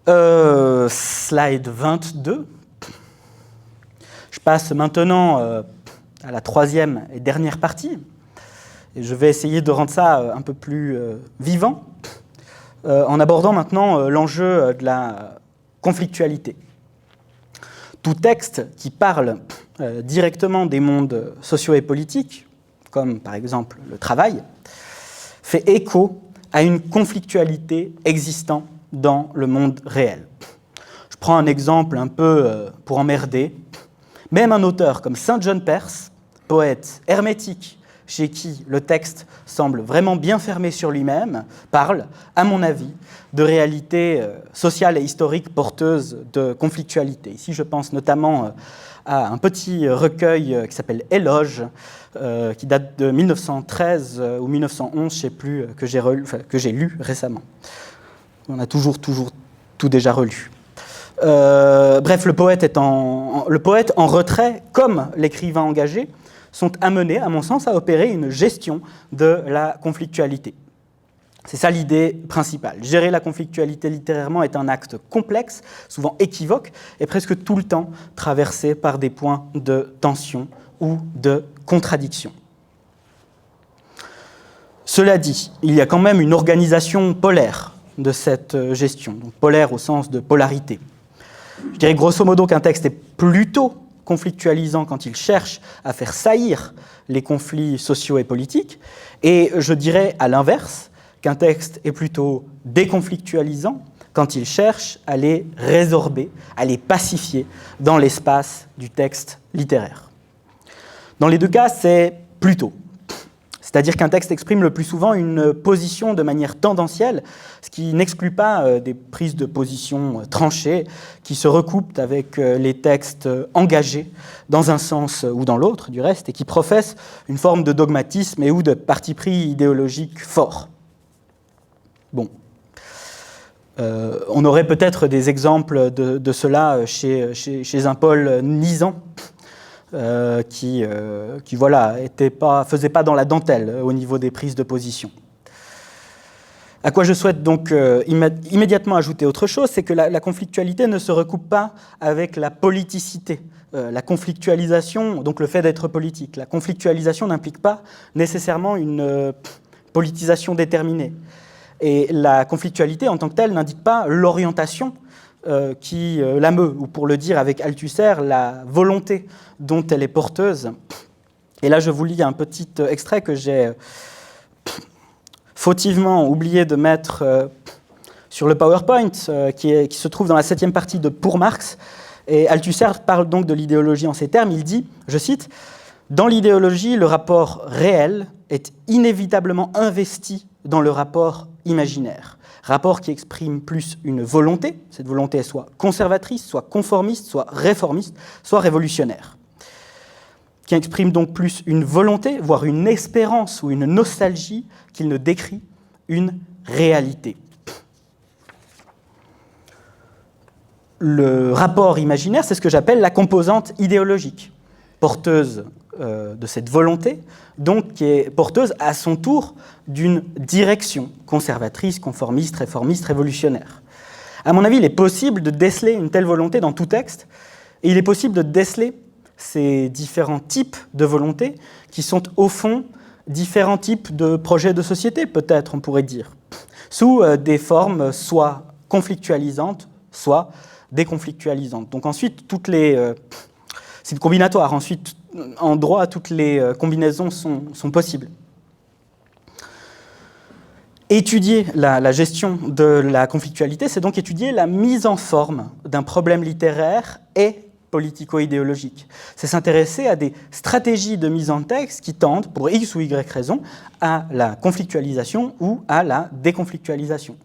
Slide 22. Je passe maintenant à la troisième et dernière partie. Et je vais essayer de rendre ça un peu plus vivant, en abordant maintenant l'enjeu de la conflictualité. Tout texte qui parle directement des mondes sociaux et politiques, comme par exemple le travail, fait écho à une conflictualité existant dans le monde réel. Je prends un exemple un peu pour emmerder. Même un auteur comme Saint John Perse, poète hermétique, chez qui le texte semble vraiment bien fermé sur lui-même, parle, à mon avis, de réalités sociales et historiques porteuses de conflictualité. Ici, je pense notamment à un petit recueil qui s'appelle Éloge, qui date de 1913 ou 1911, je ne sais plus, que j'ai lu récemment. On a toujours tout déjà relu. Bref, le poète en retrait, comme l'écrivain engagé, sont amenés, à mon sens, à opérer une gestion de la conflictualité. C'est ça l'idée principale. Gérer la conflictualité littérairement est un acte complexe, souvent équivoque, et presque tout le temps traversé par des points de tension ou de contradiction. Cela dit, il y a quand même une organisation polaire de cette gestion, donc polaire au sens de polarité. Je dirais grosso modo qu'un texte est plutôt conflictualisant quand il cherche à faire saillir les conflits sociaux et politiques, et je dirais à l'inverse qu'un texte est plutôt déconflictualisant quand il cherche à les résorber, à les pacifier dans l'espace du texte littéraire. Dans les deux cas, c'est plutôt. C'est-à-dire qu'un texte exprime le plus souvent une position de manière tendancielle, ce qui n'exclut pas des prises de position tranchées qui se recoupent avec les textes engagés dans un sens ou dans l'autre, du reste, et qui professent une forme de dogmatisme et ou de parti pris idéologique fort. Bon. On aurait peut-être des exemples de cela chez un Paul Nizan, qui voilà, faisait pas dans la dentelle au niveau des prises de position. À quoi je souhaite donc immédiatement ajouter autre chose, c'est que la conflictualité ne se recoupe pas avec la politicité. La conflictualisation, donc le fait d'être politique, la conflictualisation n'implique pas nécessairement une politisation déterminée. Et la conflictualité en tant que telle n'indique pas l'orientation qui la meut, ou pour le dire avec Althusser, la volonté dont elle est porteuse. Et là, je vous lis un petit extrait que j'ai fautivement oublié de mettre sur le PowerPoint, qui se trouve dans la 7e partie de Pour Marx. Et Althusser parle donc de l'idéologie en ces termes. Il dit, je cite, « Dans l'idéologie, le rapport réel est inévitablement investi dans le rapport imaginaire. Rapport qui exprime plus une volonté, cette volonté est soit conservatrice, soit conformiste, soit réformiste, soit révolutionnaire. Qui exprime donc plus une volonté, voire une espérance ou une nostalgie, qu'il ne décrit une réalité. » Le rapport imaginaire, c'est ce que j'appelle la composante idéologique, porteuse de cette volonté, donc qui est porteuse à son tour d'une direction conservatrice, conformiste, réformiste, révolutionnaire. À mon avis, il est possible de déceler une telle volonté dans tout texte, et il est possible de déceler ces différents types de volontés qui sont au fond différents types de projets de société, peut-être on pourrait dire, sous des formes soit conflictualisantes, soit déconflictualisantes. Donc ensuite, c'est combinatoire. Ensuite, en droit, toutes les combinaisons sont possibles. Étudier la gestion de la conflictualité, c'est donc étudier la mise en forme d'un problème littéraire et politico-idéologique. C'est s'intéresser à des stratégies de mise en texte qui tendent, pour X ou Y raison, à la conflictualisation ou à la déconflictualisation.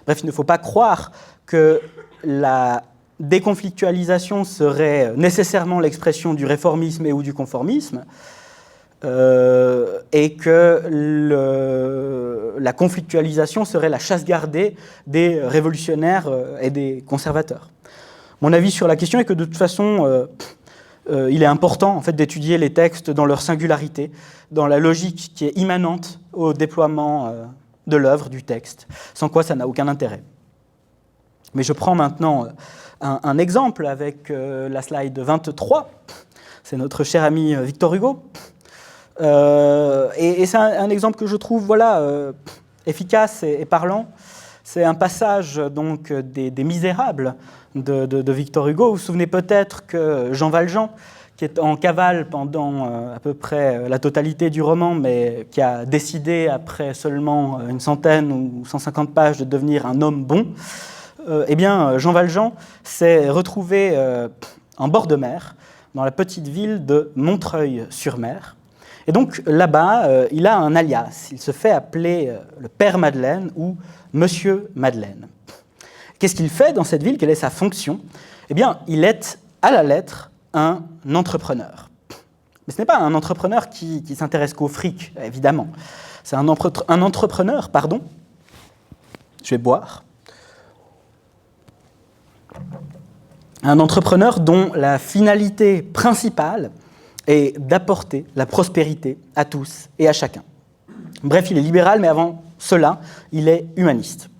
Bref, il ne faut pas croire que la déconflictualisation serait nécessairement l'expression du réformisme et ou du conformisme, et que la conflictualisation serait la chasse gardée des révolutionnaires et des conservateurs. Mon avis sur la question est que de toute façon, il est important en fait, d'étudier les textes dans leur singularité, dans la logique qui est immanente au déploiement de l'œuvre, du texte, sans quoi ça n'a aucun intérêt. Mais je prends maintenant un exemple avec la slide 23. C'est notre cher ami Victor Hugo. Et c'est un exemple que je trouve efficace et parlant. C'est un passage donc, des Misérables de Victor Hugo. Vous vous souvenez peut-être que Jean Valjean, qui est en cavale pendant à peu près la totalité du roman, mais qui a décidé, après seulement une centaine ou 150 pages, de devenir un homme bon, Jean Valjean s'est retrouvé en bord de mer, dans la petite ville de Montreuil-sur-Mer. Et donc là-bas, il a un alias. Il se fait appeler le Père Madeleine ou Monsieur Madeleine. Qu'est-ce qu'il fait dans cette ville? Quelle est sa fonction? Eh bien, il est à la lettre un entrepreneur. Mais ce n'est pas un entrepreneur qui s'intéresse qu'au fric, évidemment. C'est un entrepreneur, pardon. Je vais boire. Un entrepreneur dont la finalité principale est d'apporter la prospérité à tous et à chacun. Bref, il est libéral, mais avant cela, il est humaniste.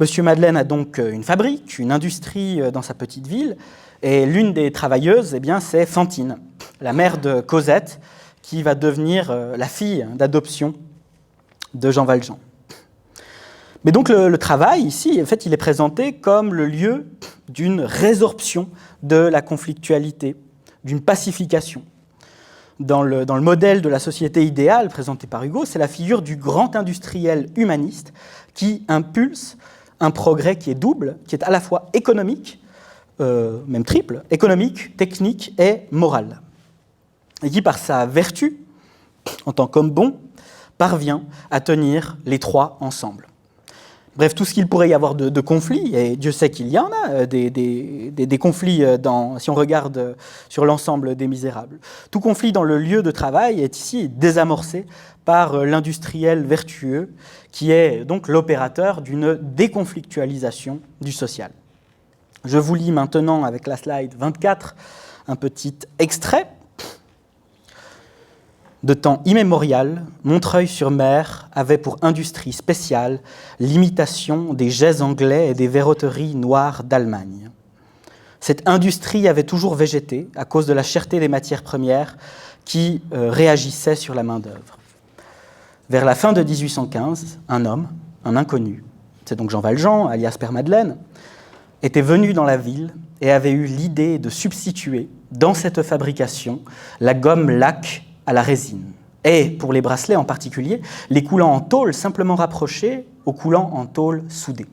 Monsieur Madeleine a donc une fabrique, une industrie dans sa petite ville, et l'une des travailleuses, c'est Fantine, la mère de Cosette, qui va devenir la fille d'adoption de Jean Valjean. Mais donc le travail, ici, en fait, il est présenté comme le lieu d'une résorption de la conflictualité, d'une pacification. Dans le modèle de la société idéale présenté par Hugo, c'est la figure du grand industriel humaniste qui impulse un progrès qui est double, qui est à la fois économique, même triple, économique, technique et moral. Et qui, par sa vertu, en tant qu'homme bon, parvient à tenir les trois ensemble. Bref, tout ce qu'il pourrait y avoir de conflits, et Dieu sait qu'il y en a, des conflits si on regarde sur l'ensemble des Misérables. Tout conflit dans le lieu de travail est ici désamorcé par l'industriel vertueux, qui est donc l'opérateur d'une déconflictualisation du social. Je vous lis maintenant, avec la slide 24, un petit extrait. De temps immémorial, Montreuil-sur-Mer avait pour industrie spéciale l'imitation des jais anglais et des verroteries noires d'Allemagne. Cette industrie avait toujours végété à cause de la cherté des matières premières qui réagissaient sur la main-d'œuvre. Vers la fin de 1815, un homme, un inconnu, c'est donc Jean Valjean, alias Père Madeleine, était venu dans la ville et avait eu l'idée de substituer dans cette fabrication la gomme laque à la résine, et pour les bracelets en particulier, les coulants en tôle simplement rapprochés aux coulants en tôle soudés.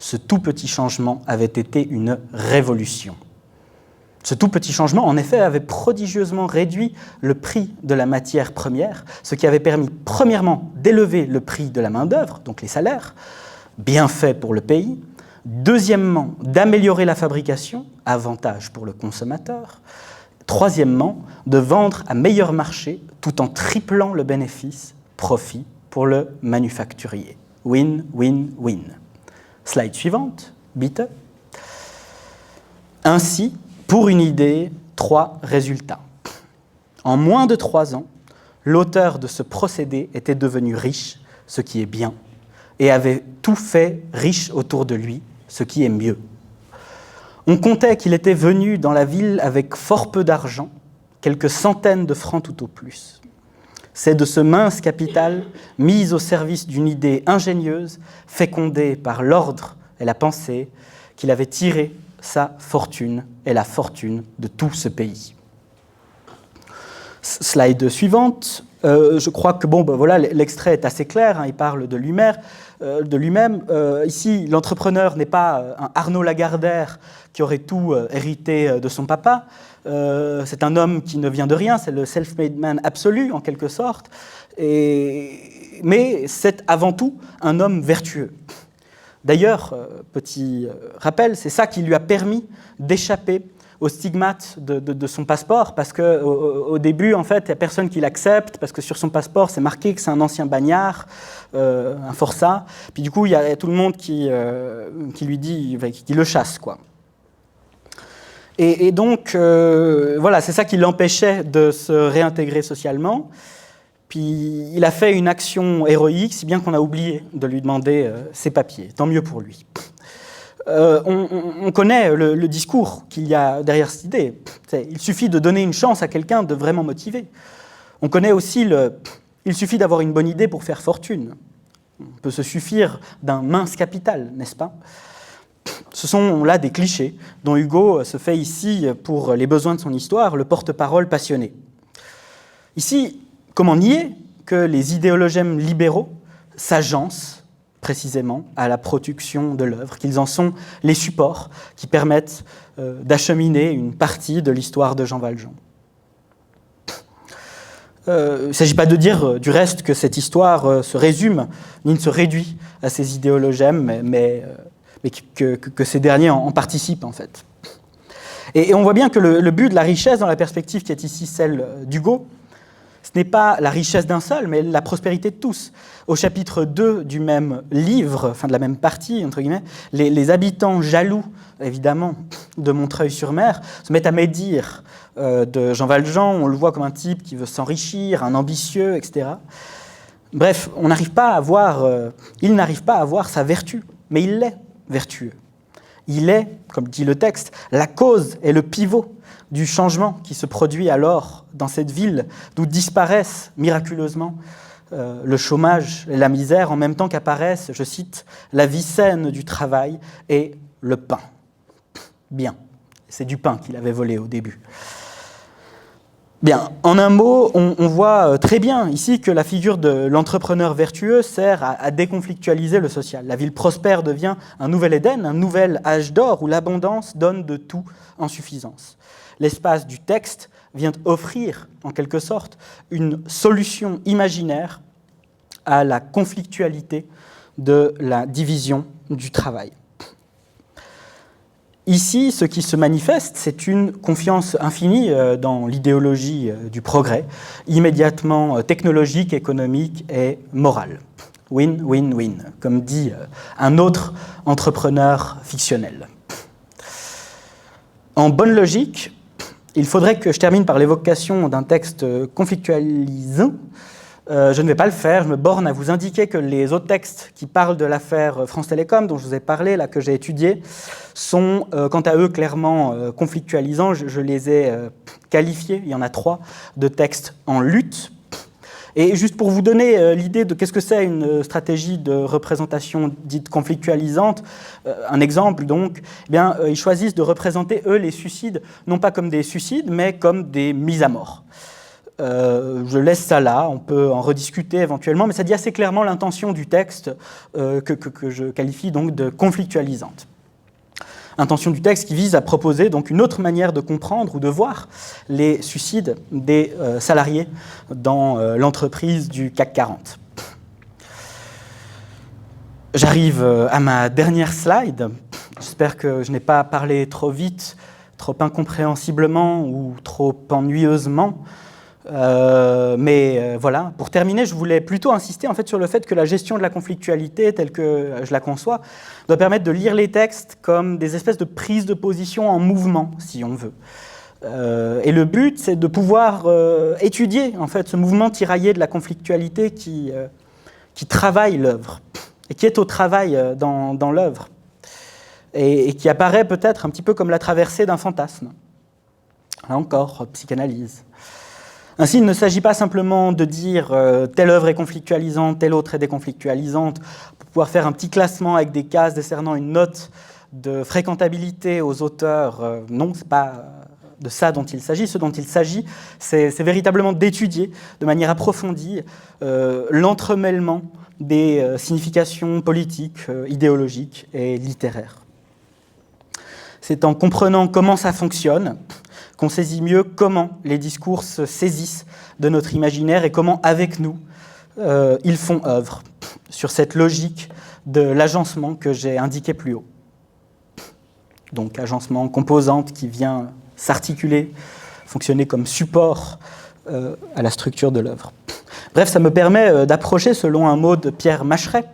Ce tout petit changement avait été une révolution. Ce tout petit changement, en effet, avait prodigieusement réduit le prix de la matière première, ce qui avait permis, premièrement, d'élever le prix de la main-d'œuvre, donc les salaires, bien fait pour le pays, deuxièmement, d'améliorer la fabrication, avantage pour le consommateur, troisièmement, de vendre à meilleur marché tout en triplant le bénéfice, profit pour le manufacturier. Win, win, win. Slide suivante, bitte. Ainsi, pour une idée, 3 résultats. En moins de 3 ans, l'auteur de ce procédé était devenu riche, ce qui est bien, et avait tout fait riche autour de lui, ce qui est mieux. On comptait qu'il était venu dans la ville avec fort peu d'argent, quelques centaines de francs tout au plus. C'est de ce mince capital, mis au service d'une idée ingénieuse, fécondée par l'ordre et la pensée, qu'il avait tiré sa fortune et la fortune de tout ce pays. Slide suivante. Je crois que l'extrait est assez clair, il parle de lui-même. Ici, l'entrepreneur n'est pas un Arnaud Lagardère qui aurait tout hérité de son papa. C'est un homme qui ne vient de rien, c'est le self-made man absolu, en quelque sorte. Mais c'est avant tout un homme vertueux. D'ailleurs, petit rappel, c'est ça qui lui a permis d'échapper au stigmate de son passeport, parce qu'au début, en fait, il n'y a personne qui l'accepte, parce que sur son passeport, c'est marqué que c'est un ancien bagnard, un forçat. Puis du coup, il y a tout le monde qui lui dit, qui le chasse, quoi. Et donc, c'est ça qui l'empêchait de se réintégrer socialement. Puis il a fait une action héroïque, si bien qu'on a oublié de lui demander ses papiers. Tant mieux pour lui. On connaît le discours qu'il y a derrière cette idée. Il suffit de donner une chance à quelqu'un de vraiment motivé. On connaît aussi il suffit d'avoir une bonne idée pour faire fortune. On peut se suffire d'un mince capital, n'est-ce pas? Ce sont là des clichés dont Hugo se fait ici, pour les besoins de son histoire, le porte-parole passionné. Ici, comment nier que les idéologèmes libéraux s'agencent précisément à la production de l'œuvre, qu'ils en sont les supports qui permettent d'acheminer une partie de l'histoire de Jean Valjean. Il ne s'agit pas de dire du reste que cette histoire se résume, ni ne se réduit à ces idéologèmes, mais que ces derniers en participent en fait. Et on voit bien que le but de la richesse dans la perspective qui est ici celle d'Hugo, ce n'est pas la richesse d'un seul, mais la prospérité de tous. Au chapitre 2 du même livre, enfin de la même partie, entre guillemets, les habitants jaloux, évidemment, de Montreuil-sur-Mer, se mettent à médire de Jean Valjean. On le voit comme un type qui veut s'enrichir, un ambitieux, etc. Bref, il n'arrive pas à voir sa vertu, mais il l'est vertueux. Il est, comme dit le texte, la cause et le pivot du changement qui se produit alors dans cette ville d'où disparaissent miraculeusement le chômage et la misère en même temps qu'apparaissent, je cite, la vie saine du travail et le pain. Bien, c'est du pain qu'il avait volé au début. Bien, en un mot, on voit très bien ici que la figure de l'entrepreneur vertueux sert à déconflictualiser le social. La ville prospère devient un nouvel Éden, un nouvel âge d'or où l'abondance donne de tout en suffisance. L'espace du texte vient offrir, en quelque sorte, une solution imaginaire à la conflictualité de la division du travail. Ici, ce qui se manifeste, c'est une confiance infinie dans l'idéologie du progrès, immédiatement technologique, économique et morale. Win, win, win, comme dit un autre entrepreneur fictionnel. En bonne logique, il faudrait que je termine par l'évocation d'un texte conflictualisant. Je ne vais pas le faire, je me borne à vous indiquer que les autres textes qui parlent de l'affaire France Télécom, dont je vous ai parlé, là, que j'ai étudiés, sont quant à eux clairement conflictualisants. Je les ai qualifiés, il y en a 3, de textes en lutte. Et juste pour vous donner l'idée de qu'est-ce que c'est une stratégie de représentation dite conflictualisante, un exemple donc, eh bien, ils choisissent de représenter, eux, les suicides, non pas comme des suicides, mais comme des mises à mort. Je laisse ça là, on peut en rediscuter éventuellement, mais ça dit assez clairement l'intention du texte que je qualifie donc de conflictualisante. Intention du texte qui vise à proposer donc une autre manière de comprendre ou de voir les suicides des salariés dans l'entreprise du CAC 40. J'arrive à ma dernière slide. J'espère que je n'ai pas parlé trop vite, trop incompréhensiblement ou trop ennuyeusement. Mais voilà, pour terminer, je voulais plutôt insister en fait, sur le fait que la gestion de la conflictualité, telle que je la conçois, doit permettre de lire les textes comme des espèces de prises de position en mouvement, si on veut. Et le but, c'est de pouvoir étudier en fait, ce mouvement tiraillé de la conflictualité qui travaille l'œuvre, et qui est au travail dans l'œuvre, et qui apparaît peut-être un petit peu comme la traversée d'un fantasme. Là encore, psychanalyse. Ainsi, il ne s'agit pas simplement de dire telle œuvre est conflictualisante, telle autre est déconflictualisante, pour pouvoir faire un petit classement avec des cases décernant une note de fréquentabilité aux auteurs. Non, ce n'est pas de ça dont il s'agit. Ce dont il s'agit, c'est véritablement d'étudier de manière approfondie l'entremêlement des significations politiques, idéologiques et littéraires. C'est en comprenant comment ça fonctionne qu'on saisit mieux comment les discours se saisissent de notre imaginaire et comment, avec nous, ils font œuvre sur cette logique de l'agencement que j'ai indiqué plus haut. Donc, agencement composante qui vient s'articuler, fonctionner comme support à la structure de l'œuvre. Bref, ça me permet d'approcher, selon un mot de Pierre Macheret,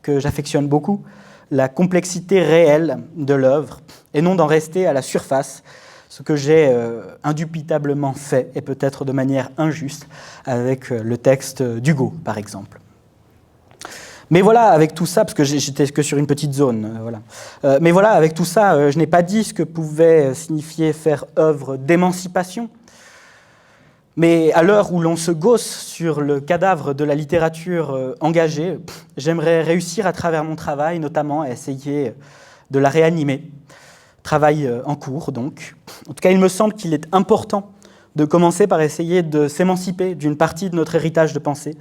que j'affectionne beaucoup, la complexité réelle de l'œuvre, et non d'en rester à la surface, ce que j'ai indubitablement fait, et peut-être de manière injuste, avec le texte d'Hugo, par exemple. Mais voilà, avec tout ça, parce que j'étais que sur une petite zone, voilà. Mais voilà, avec tout ça, je n'ai pas dit ce que pouvait signifier faire œuvre d'émancipation. Mais à l'heure où l'on se gausse sur le cadavre de la littérature engagée, j'aimerais réussir à travers mon travail, notamment à essayer de la réanimer. Travail en cours, donc. En tout cas, il me semble qu'il est important de commencer par essayer de s'émanciper d'une partie de notre héritage de pensée,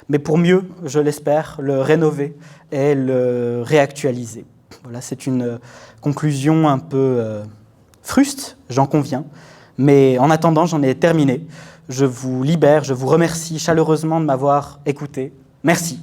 mais pour mieux, je l'espère, le rénover et le réactualiser. Voilà, c'est une conclusion un peu fruste, j'en conviens, mais en attendant, j'en ai terminé. Je vous libère, je vous remercie chaleureusement de m'avoir écouté. Merci.